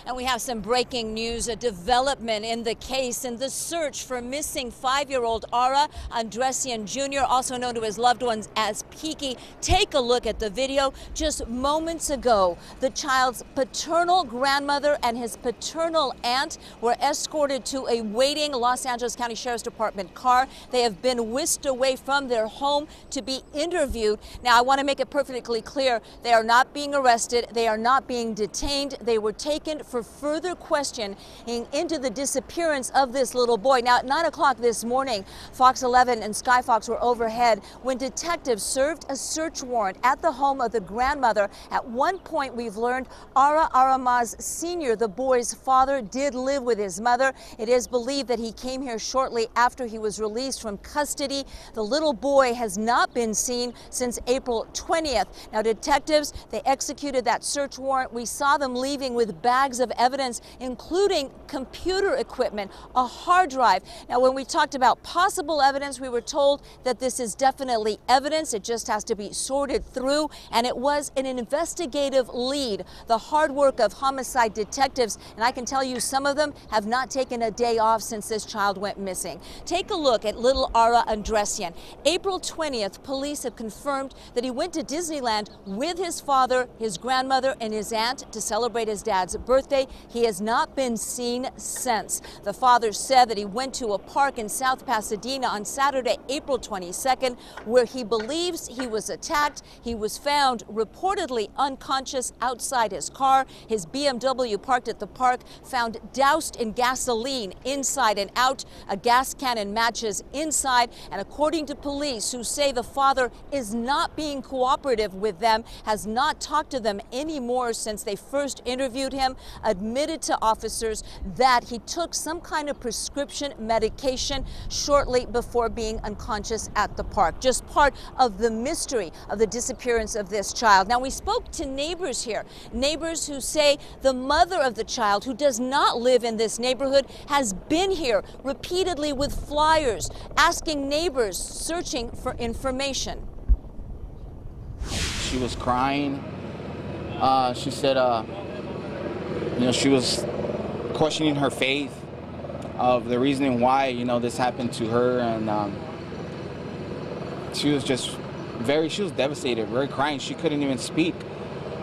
And we have some breaking news, a development in the case in the search for missing 5-year-old Ara Andresian Jr., also known to his loved ones as Peaky. Take a look at the video. Just moments ago, the child's paternal grandmother and his paternal aunt were escorted to a waiting Los Angeles County Sheriff's Department car. They have been whisked away from their home to be interviewed. Now, I want to make it perfectly clear, they are not being arrested. They are not being detained. They were taken for further questioning into the disappearance of this little boy. Now, at 9 o'clock this morning, Fox 11 and Sky Fox were overhead when detectives served a search warrant at the home of the grandmother. At one point, we've learned Ara Aramaz Sr., the boy's father, did live with his mother. It is believed that he came here shortly after he was released from custody. The little boy has not been seen since April 20th. Now, detectives, they executed that search warrant. We saw them leaving with bags of evidence, including computer equipment, a hard drive. Now, when we talked about possible evidence, we were told that this is definitely evidence. It just has to be sorted through, and it was an investigative lead, the hard work of homicide detectives, and I can tell you some of them have not taken a day off since this child went missing. Take a look at little Ara Andresian. April 20th, police have confirmed that he went to Disneyland with his father, his grandmother, and his aunt to celebrate his dad's birthday. He has not been seen since. The father said that he went to a park in South Pasadena on Saturday, April 22nd, where he believes he was attacked. He was found reportedly unconscious outside his car. His BMW parked at the park, found doused in gasoline inside and out, a gas can and matches inside. And according to police, who say the father is not being cooperative with them, has not talked to them anymore since they first interviewed him, admitted to officers that he took some kind of prescription medication shortly before being unconscious at the park. Just part of the mystery of the disappearance of this child. Now, we spoke to neighbors here, neighbors who say the mother of the child, who does not live in this neighborhood, has been here repeatedly with flyers, asking neighbors, searching for information. She was crying. She said, she was questioning her faith of the reasoning why, this happened to her. And she was devastated, very crying. She couldn't even speak.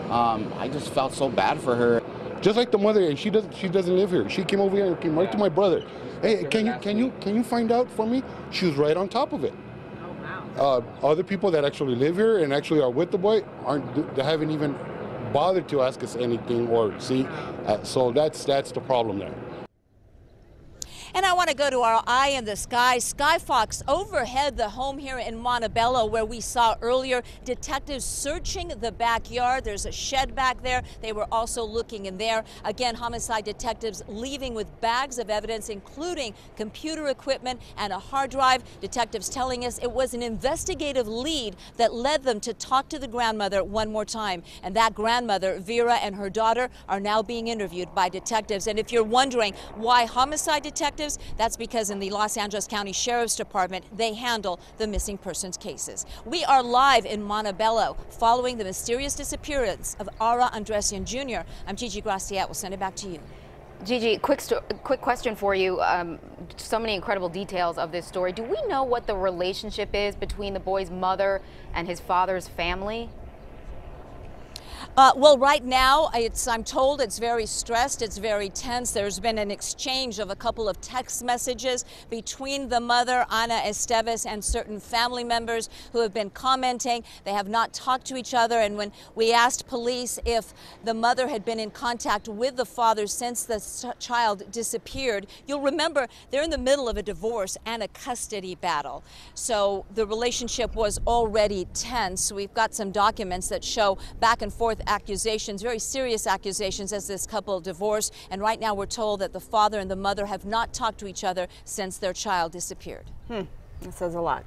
I just felt so bad for her. Just like the mother, and she doesn't live here. She came over here and came right to my brother. Hey, can you find out for me? She was right on top of it. Oh, wow. Other people that actually live here and actually are with the boy they haven't even bothered to ask us anything or see. So that's the problem there. And I want to go to our eye in the sky. Sky Fox overhead the home here in Montebello, where we saw earlier detectives searching the backyard. There's a shed back there. They were also looking in there. Again, homicide detectives leaving with bags of evidence, including computer equipment and a hard drive. Detectives telling us it was an investigative lead that led them to talk to the grandmother one more time. And that grandmother, Vera, and her daughter are now being interviewed by detectives. And if you're wondering why homicide detectives, that's because in the Los Angeles County Sheriff's Department, they handle the missing persons cases. We are live in Montebello following the mysterious disappearance of Ara Andresian Jr. I'm Gigi Graciette. We'll send it back to you. Gigi, quick question for you. So many incredible details of this story. Do we know what the relationship is between the boy's mother and his father's family? Well, right now, I'm told it's very stressed, it's very tense. There's been an exchange of a couple of text messages between the mother, Ana Esteves, and certain family members who have been commenting. They have not talked to each other, and when we asked police if the mother had been in contact with the father since the child disappeared, you'll remember they're in the middle of a divorce and a custody battle. So the relationship was already tense. We've got some documents that show back and forth accusations, very serious accusations, as this couple divorced. And right now we're told that the father and the mother have not talked to each other since their child disappeared. That says a lot.